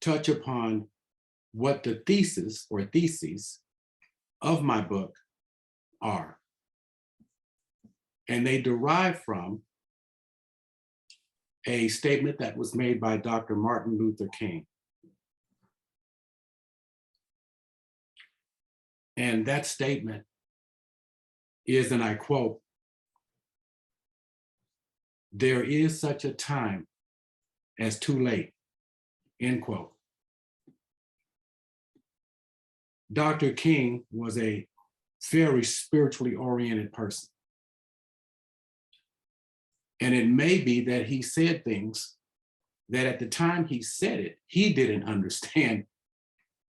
touch upon what the thesis or theses of my book are. And they derive from a statement that was made by Dr. Martin Luther King. And that statement is, and I quote, "There is such a time as too late," end quote. Dr. King was a very spiritually oriented person. And it may be that he said things that at the time he said it, he didn't understand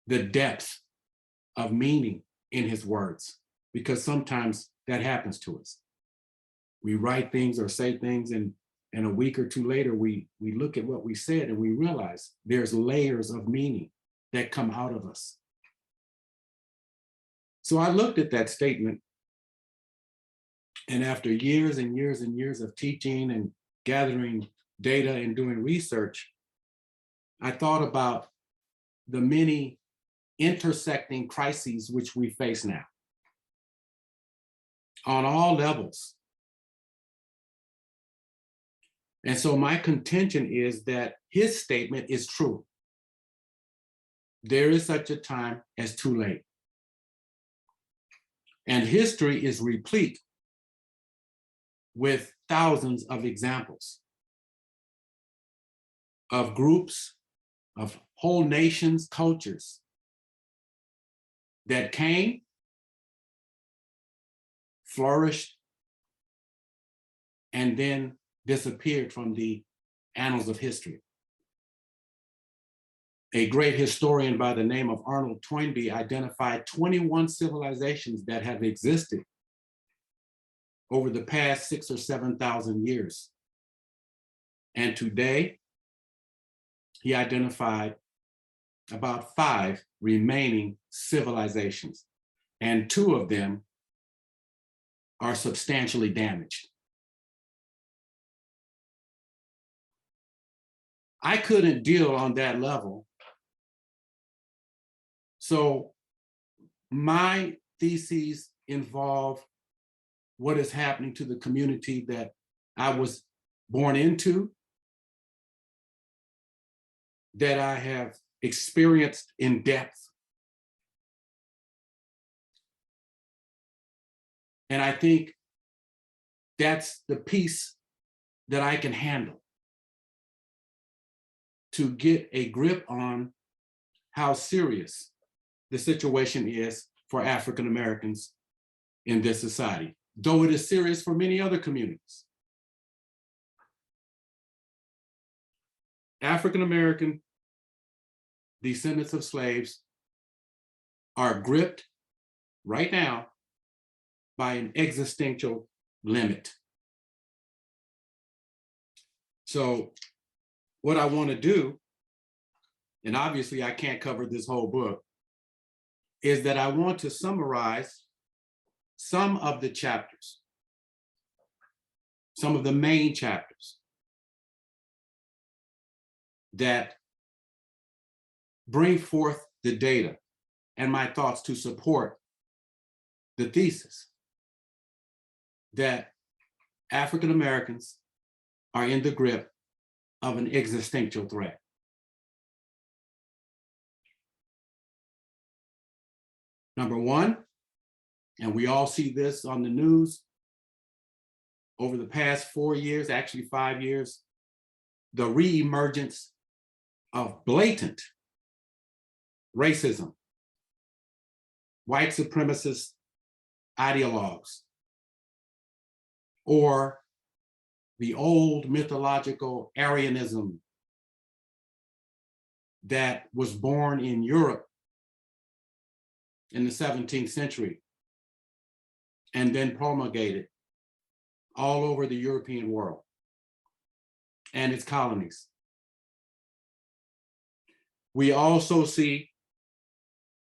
the depth of meaning in his words, because sometimes that happens to us. We write things or say things, and a week or two later, we look at what we said and we realize there's layers of meaning that come out of us. So I looked at that statement, and after years and years and years of teaching and gathering data and doing research, I thought about the many intersecting crises which we face now on all levels. And so my contention is that his statement is true. There is such a time as too late. And history is replete with thousands of examples of groups, of whole nations, cultures that came, flourished, and then disappeared from the annals of history. A great historian by the name of Arnold Toynbee identified 21 civilizations that have existed over the past 6,000 or 7,000 years. And today, he identified about 5 remaining civilizations, and 2 of them are substantially damaged. I couldn't deal on that level. So my theses involve what is happening to the community that I was born into, that I have experienced in depth. And I think that's the piece that I can handle, to get a grip on how serious the situation is for African Americans in this society, though it is serious for many other communities. African American descendants of slaves are gripped right now by an existential limit. So what I want to do, and obviously I can't cover this whole book, is that I want to summarize some of the chapters, some of the main chapters that bring forth the data and my thoughts to support the thesis that African Americans are in the grip of an existential threat. Number one, and we all see this on the news, over the past 4 years, actually 5 years, the reemergence of blatant racism, white supremacist ideologues, or the old mythological Aryanism that was born in Europe in the 17th century and then promulgated all over the European world and its colonies. We also see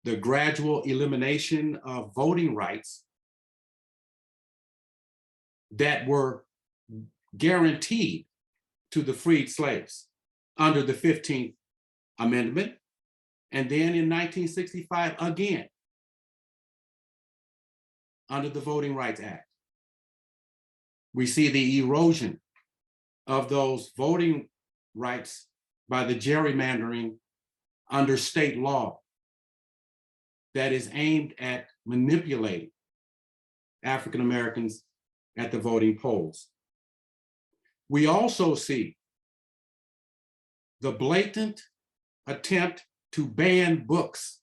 the gradual elimination of voting rights that were guaranteed to the freed slaves under the 15th Amendment, and then in 1965 again, under the Voting Rights Act. We see the erosion of those voting rights by the gerrymandering under state law that is aimed at manipulating African Americans at the voting polls. We also see the blatant attempt to ban books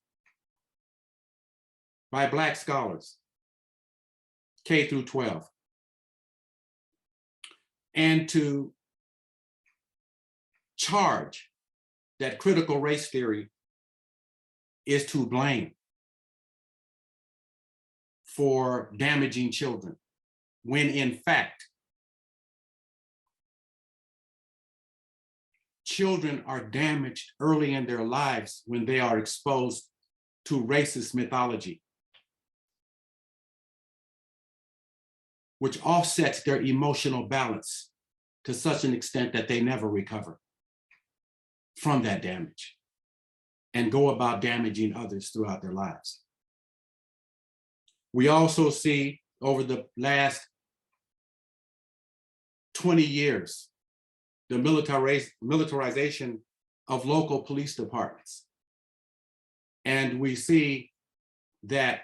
by Black scholars, K through 12, and to charge that critical race theory is to blame for damaging children, when in fact, children are damaged early in their lives when they are exposed to racist mythology, which offsets their emotional balance to such an extent that they never recover from that damage and go about damaging others throughout their lives. We also see over the last 20 years, the militarization of local police departments. And we see that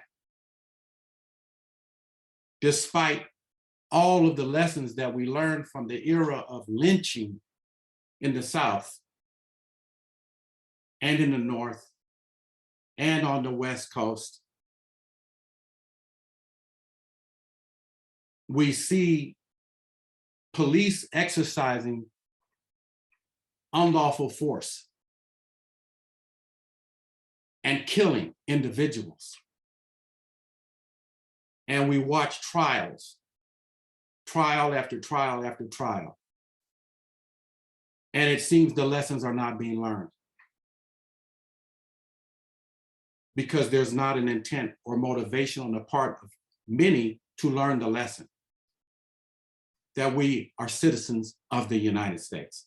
despite all of the lessons that we learned from the era of lynching in the South and in the North and on the West Coast, we see police exercising unlawful force and killing individuals. And we watch trials, trial after trial after trial. And it seems the lessons are not being learned because there's not an intent or motivation on the part of many to learn the lesson that we are citizens of the United States.